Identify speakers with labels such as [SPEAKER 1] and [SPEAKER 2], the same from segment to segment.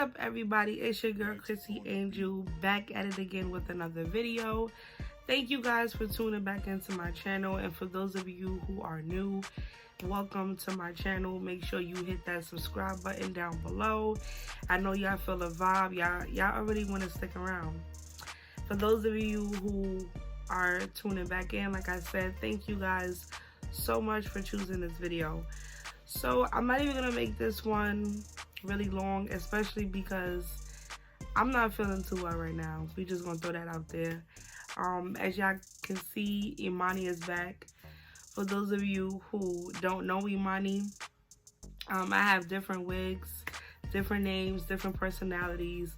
[SPEAKER 1] up, everybody? It's your girl Chrissy Angel, back at it again with another video. Thank you guys for tuning back into my channel, and for those of you who are new, welcome to my channel. Make sure you hit that subscribe button down below. I know y'all feel the vibe. Y'all already want to stick around. For those of you who are tuning back in, like I said, thank you guys so much for choosing this video. So I'm not even gonna make this one really long, especially because I'm not feeling too well right now. We just gonna throw that out there. As y'all can see, Imani is back. For those of you who don't know Imani, I have different wigs, different names, different personalities.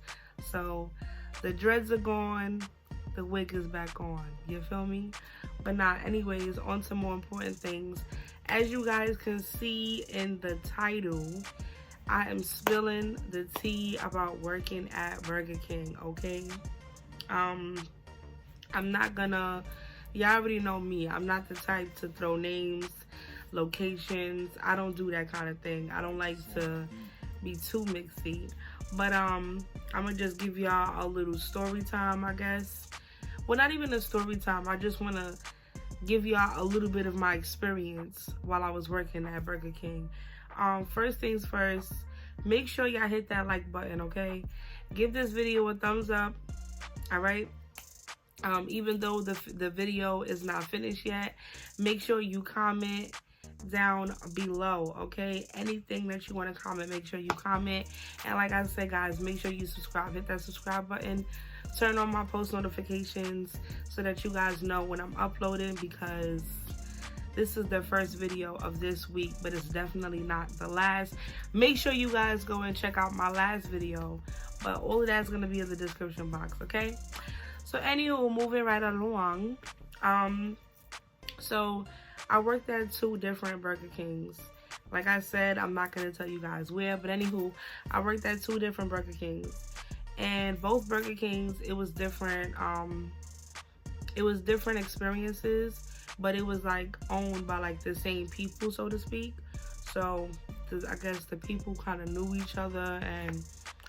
[SPEAKER 1] So the dreads are gone, the wig is back on. You feel me? But nah, anyways, on to more important things. As you guys can see in the title, I am spilling the tea about working at Burger King, okay? I'm not gonna, y'all already know me. I'm not the type to throw names, locations. I don't do that kind of thing. I don't like to be too mixy. But I'm gonna just give y'all a little story time, I guess. Well, not even a story time. I just wanna give y'all a little bit of my experience while I was working at Burger King. First things first, make sure y'all hit that like button, okay? Give this video a thumbs up, all right? Even though the video is not finished yet, make sure you comment down below, okay? Anything that you want to comment, make sure you comment. And like I said, guys, make sure you subscribe. Hit that subscribe button. Turn on my post notifications so that you guys know when I'm uploading, because this is the first video of this week, but it's definitely not the last. Make sure you guys go and check out my last video, but all of that's going to be in the description box, okay? So anywho, moving right along. So I worked at 2 different Burger Kings. Like I said, I'm not going to tell you guys where, but anywho, I worked at 2 different Burger Kings. And both Burger Kings, it was different experiences, but it was like owned by like the same people, so to speak. So I guess the people kind of knew each other and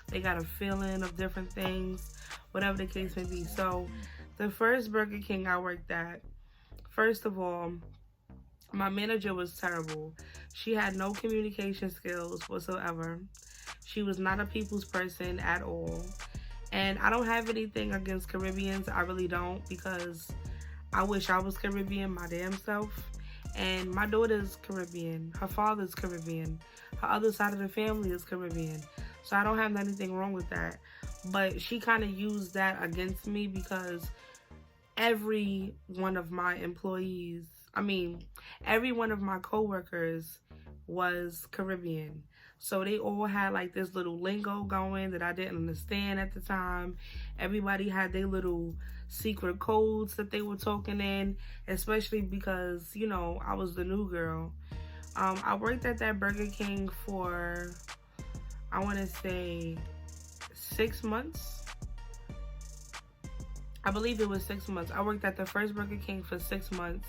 [SPEAKER 1] they got a feeling of different things, whatever the case may be. So the first Burger King I worked at, first of all, my manager was terrible. She had no communication skills whatsoever. She was not a people's person at all. And I don't have anything against Caribbeans. I really don't, because I wish I was Caribbean my damn self. And my daughter's Caribbean. Her father's Caribbean. Her other side of the family is Caribbean. So I don't have anything wrong with that. But she kind of used that against me, because every one of my employees, every one of my coworkers was Caribbean. So they all had like this little lingo going that I didn't understand at the time. Everybody had their little secret codes that they were talking in, especially because, you know, I was the new girl. I worked at that Burger King for, I want to say 6 months. I believe it was 6 months. I worked at the first Burger King for 6 months.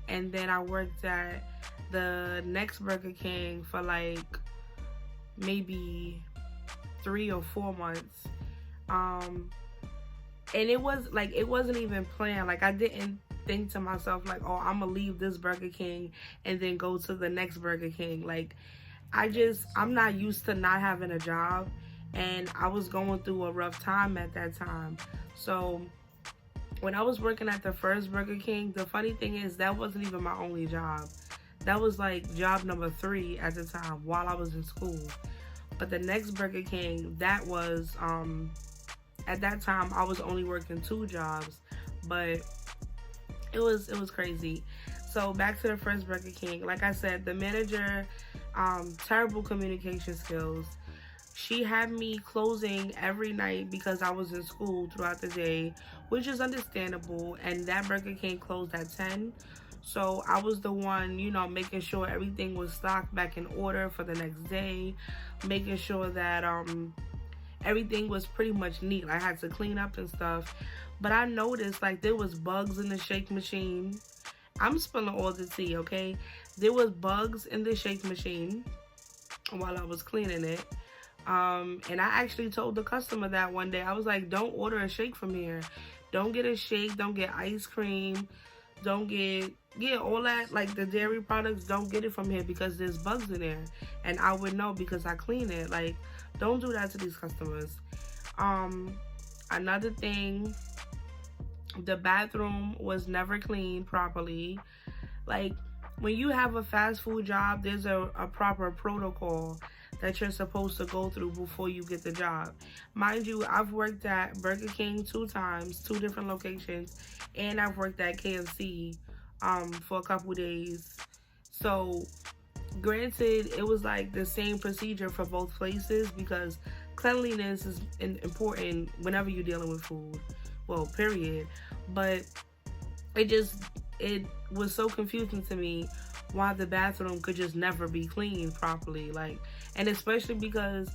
[SPEAKER 1] And then I worked at the next Burger King for like maybe 3 or 4 months. And it was like, it wasn't even planned. Like, I didn't think to myself like, oh, I'm gonna leave this Burger King and then go to the next Burger King. Like, I'm not used to not having a job, and I was going through a rough time at that time. So when I was working at the first Burger King, the funny thing is that wasn't even my only job. That was like job number 3 at the time while I was in school. But the next Burger King, that was, at that time, I was only working 2 jobs. But it was crazy. So back to the first Burger King. Like I said, the manager, terrible communication skills. She had me closing every night because I was in school throughout the day, which is understandable. And that Burger King closed at 10. So I was the one, you know, making sure everything was stocked back in order for the next day, making sure that everything was pretty much neat. I had to clean up and stuff. But I noticed like there was bugs in the shake machine. I'm spilling all the tea, okay? There was bugs in the shake machine while I was cleaning it. And I actually told the customer that one day. I was like, don't order a shake from here. Don't get a shake. Don't get ice cream. Don't get, yeah, all that, like the dairy products, don't get it from here because there's bugs in there. And I would know because I clean it. Like, don't do that to these customers. Another thing, the bathroom was never cleaned properly. Like, when you have a fast food job, there's a proper protocol that you're supposed to go through before you get the job. Mind you, I've worked at Burger King 2 times, 2 different locations, and I've worked at KFC for a couple days. So, granted, it was like the same procedure for both places because cleanliness is important whenever you're dealing with food. Well, period. But it was so confusing to me why the bathroom could just never be cleaned properly. Like, and especially because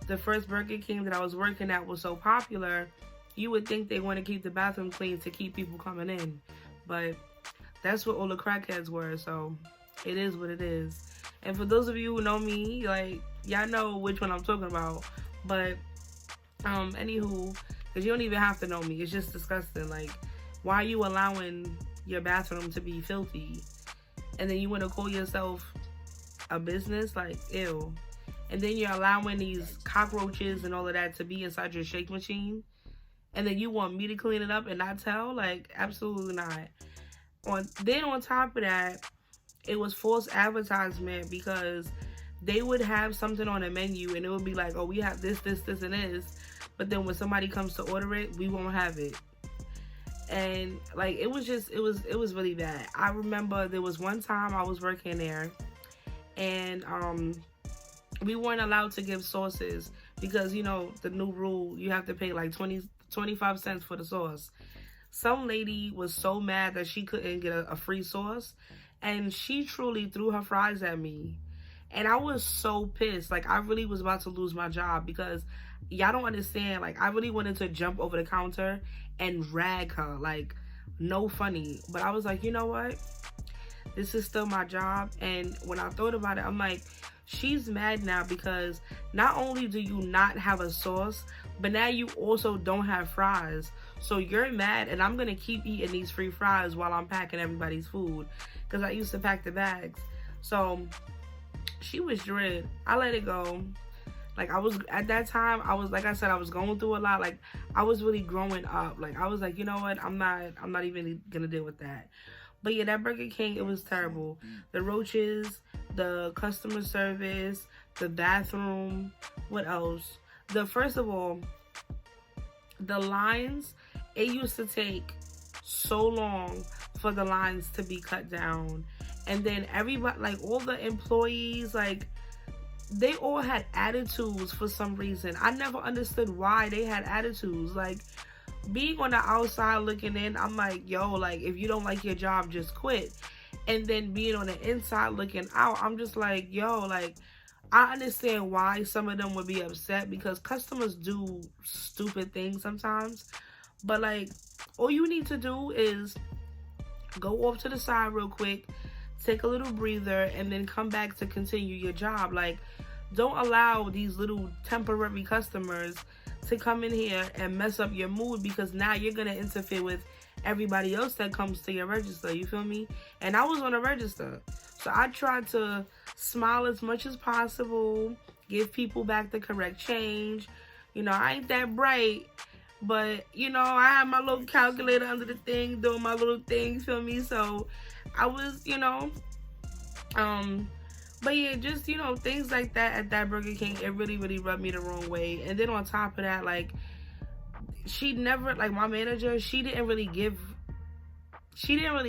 [SPEAKER 1] the first Burger King that I was working at was so popular, you would think they want to keep the bathroom clean to keep people coming in. But that's what all the crackheads were, so it is what it is. And for those of you who know me, like, y'all know which one I'm talking about. But, anywho, because you don't even have to know me. It's just disgusting. Like, why are you allowing your bathroom to be filthy? And then you want to call yourself a business? Like, ew. And then you're allowing these cockroaches and all of that to be inside your shake machine. And then you want me to clean it up and not tell? Like, absolutely not. Then on top of that, it was false advertisement because they would have something on a menu and it would be like, oh, we have this, this, this, and this. But then when somebody comes to order it, we won't have it. And like, it was really bad. I remember there was one time I was working there and we weren't allowed to give sauces because, you know, the new rule, you have to pay like 25 cents for the sauce. Some lady was so mad that she couldn't get a free sauce, and she truly threw her fries at me. And I was so pissed. Like, I really was about to lose my job because y'all don't understand. Like, I really wanted to jump over the counter and rag her. Like, no funny. But I was like, you know what? This is still my job. And when I thought about it, I'm like, she's mad now because not only do you not have a sauce, but now you also don't have fries. So you're mad, and I'm going to keep eating these free fries while I'm packing everybody's food because I used to pack the bags. So she was dread. I let it go. Like, I was, at that time, I was, like I said, I was going through a lot. Like, I was really growing up. Like, I was like, you know what? I'm not even going to deal with that. But yeah, that Burger King, it was terrible. The roaches, the customer service, the bathroom, what else? First of all, the lines, it used to take so long for the lines to be cut down. And then everybody, like, all the employees, like, they all had attitudes for some reason. I never understood why they had attitudes. Like, being on the outside looking in, I'm like, yo, like, if you don't like your job, just quit. And then being on the inside looking out, I'm just like, yo, like, I understand why some of them would be upset because customers do stupid things sometimes. But, like, all you need to do is go off to the side real quick, take a little breather, and then come back to continue your job. Like, don't allow these little temporary customers to come in here and mess up your mood because now you're going to interfere with everybody else that comes to your register. You feel me? And I was on a register. So I tried to smile as much as possible, give people back the correct change. You know, I ain't that bright, but, you know, I had my little calculator under the thing, doing my little thing, feel me? So I was, you know, but yeah, just, you know, things like that at that Burger King, it really, really rubbed me the wrong way. And then on top of that, like, she never, like, my manager, she didn't really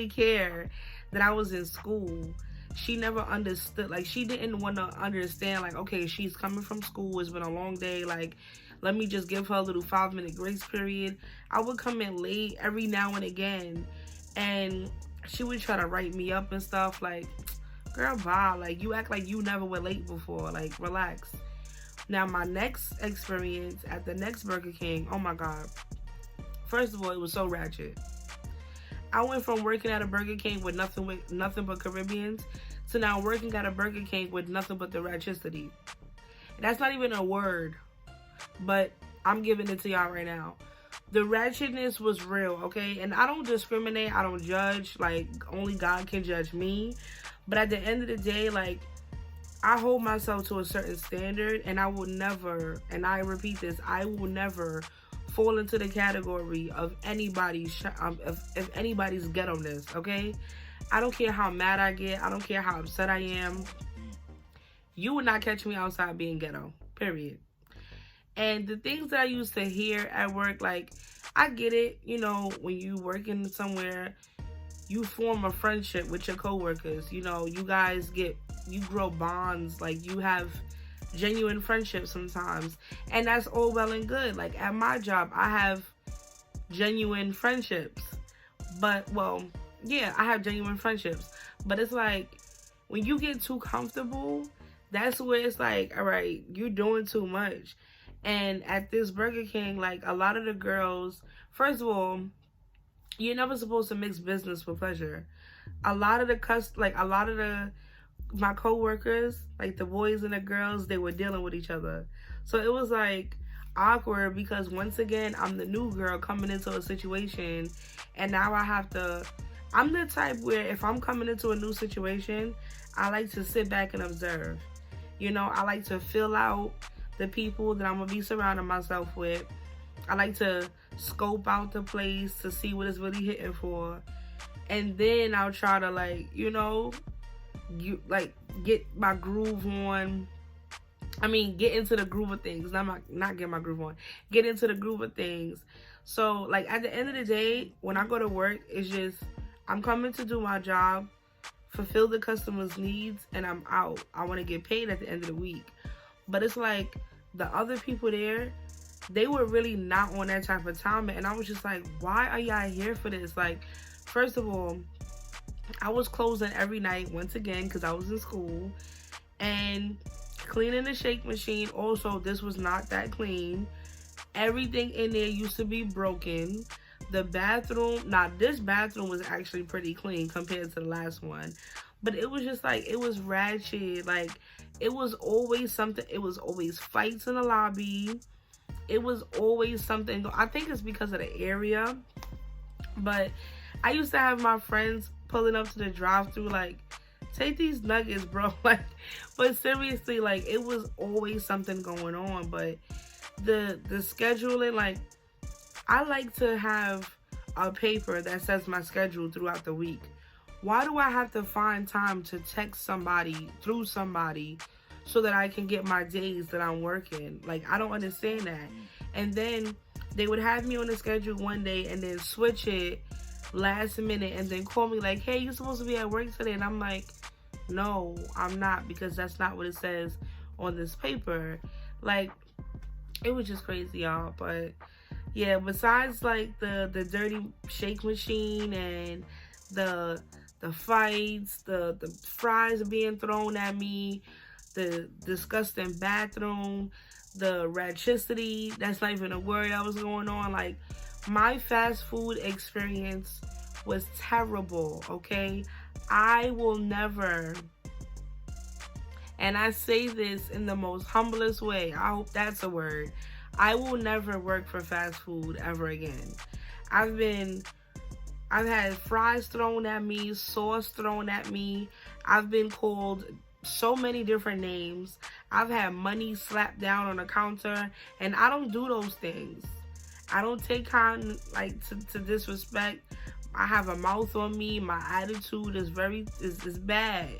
[SPEAKER 1] care that I was in school. She never understood, like, she didn't want to understand, like, okay, she's coming from school, it's been a long day, like, let me just give her a little 5-minute grace period. I would come in late every now and again, and she would try to write me up and stuff, like, girl, bye, like, you act like you never were late before, like, relax. Now, my next experience at the next Burger King, oh my God. First of all, it was so ratchet. I went from working at a Burger King with nothing but Caribbeans to now working at a Burger King with nothing but the ratchicity. That's not even a word. but I'm giving it to y'all right now. The ratchetness was real, okay? And I don't discriminate, I don't judge, like, only God can judge me. But at the end of the day, like, I hold myself to a certain standard, and I will never, and I repeat this, I will never fall into the category of anybody's ghetto-ness, okay? I don't care how mad I get, I don't care how upset I am. You would not catch me outside being ghetto, period. And the things that I used to hear at work, like, I get it, you know, when you working somewhere, you form a friendship with your coworkers. You know, you grow bonds, like, you have genuine friendships sometimes. And that's all well and good. Like, at my job, I have genuine friendships. But, well, yeah, I have genuine friendships. But it's like, when you get too comfortable, that's where it's like, all right, you're doing too much. And at this Burger King, like, a lot of the girls, first of all, you're never supposed to mix business with pleasure. A lot of my coworkers, like the boys and the girls, they were dealing with each other. So it was like awkward because once again, I'm the new girl coming into a situation, and now I'm the type where if I'm coming into a new situation, I like to sit back and observe. You know, I like to fill out the people that I'm gonna be surrounding myself with. I like to scope out the place to see what it's really hitting for, and then I'll try to, like, you know, get my groove on. I mean, get into the groove of things. Not get my groove on. Get into the groove of things. So, like, at the end of the day, when I go to work, it's just I'm coming to do my job, fulfill the customer's needs, and I'm out. I want to get paid at the end of the week. But it's like the other people there, they were really not on that type of time. And I was just like, why are y'all here for this? Like, first of all, I was closing every night once again because I was in school. And cleaning the shake machine, also, this was not that clean. Everything in there used to be broken. The bathroom, this bathroom was actually pretty clean compared to the last one. But it was just like, it was ratchet. Like, it was always something. It was always fights in the lobby. It was always something. I think it's because of the area. But I used to have my friends pulling up to the drive-thru like, take these nuggets, bro. Like, but seriously, like, it was always something going on. But the scheduling, like, I like to have a paper that says my schedule throughout the week. Why do I have to find time to text somebody through somebody so that I can get my days that I'm working? Like, I don't understand that. And then they would have me on the schedule one day and then switch it last minute and then call me like, hey, you're supposed to be at work today. And I'm like, no, I'm not, because that's not what it says on this paper. Like, it was just crazy, y'all. But yeah, besides like the dirty shake machine and the fights, the fries being thrown at me, the disgusting bathroom, the ratchicity, that's not even a word that was going on. Like, my fast food experience was terrible, okay? I will never, and I say this in the most humblest way, I hope that's a word, I will never work for fast food ever again. I've had fries thrown at me, sauce thrown at me. I've been called so many different names. I've had money slapped down on the counter, and I don't do those things. I don't take kind, like, to disrespect. I have a mouth on me. My attitude is is bad.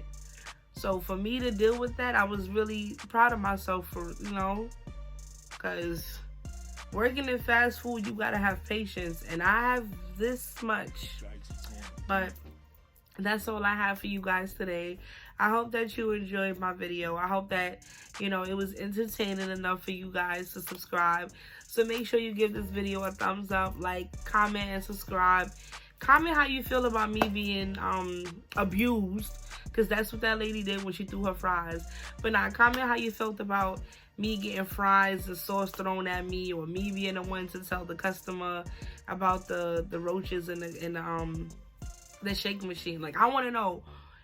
[SPEAKER 1] So for me to deal with that, I was really proud of myself for, you know, because working in fast food, you gotta have patience, and I have this much. But that's all I have for you guys today. I hope that you enjoyed my video. I hope that, you know, it was entertaining enough for you guys to subscribe. So make sure you give this video a thumbs up, like, comment, and subscribe. Comment how you feel about me being abused, because that's what that lady did when she threw her fries. But now, comment how you felt about me getting fries, the sauce thrown at me, or me being the one to tell the customer about the roaches in the shake machine. Like, I want to know,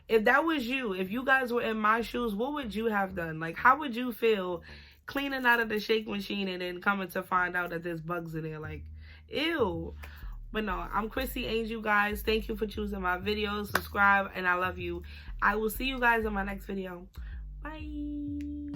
[SPEAKER 1] if that was you, if you guys were in my shoes, what would you have done? Like, how would you feel cleaning out of the shake machine and then coming to find out that there's bugs in there. Like, ew. But no, I'm Chrissy Angel, guys. Thank you for choosing my videos. Subscribe, and I love you. I will see you guys in my next video. Bye.